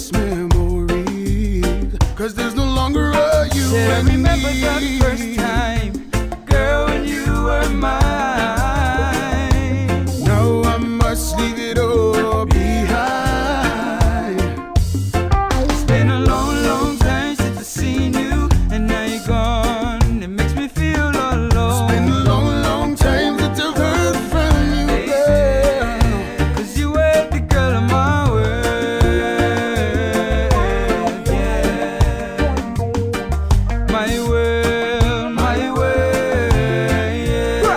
just memories, 'cause there's no longer a you and I remember me. the first time, girl, when you were mine. Now I must leave it all behind. It's been a long, long time since I've seen you, and now you're gone. It makes me feel all alone. It's been a long, long time since I've heard from you, girl. 'Cause you were the girl of my world, yeah. My world, my world, yeah.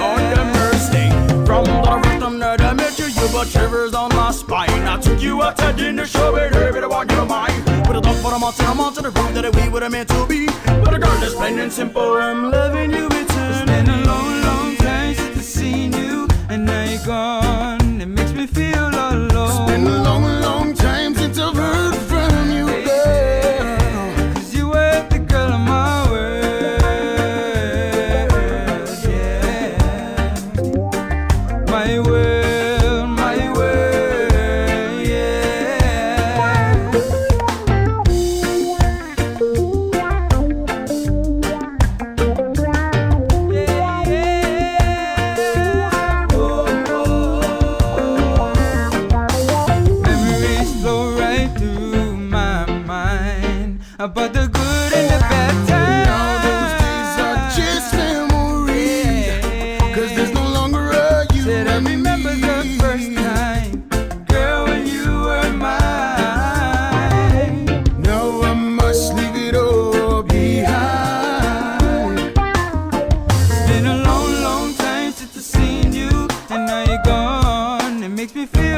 Lord have mercy. From the first time that I met you, you put shivers on my spine. I took you out to dinner, show it, everybody want your mind. Put a thought for a month to prove that we were meant to be. But a girl is plain and simple, I'm loving you eternally. It's been a long, long time since I've seen you, and now you're gone. It makes me feel all alone. It's been a long, long time since I've heard from you, girl. 'Cause you were the girl of my world, yeah. My world, my world, yeah. Yeah, yeah. Oh, oh. Memories flow right through my mind about the good and the bad times. Now those days are just memories, 'cause there's no longer a you Said I and remember me. the first time, girl, when you were mine. Now I must leave it all behind. It's been a long, long time since I've seen you, and now you're gone. It makes me feel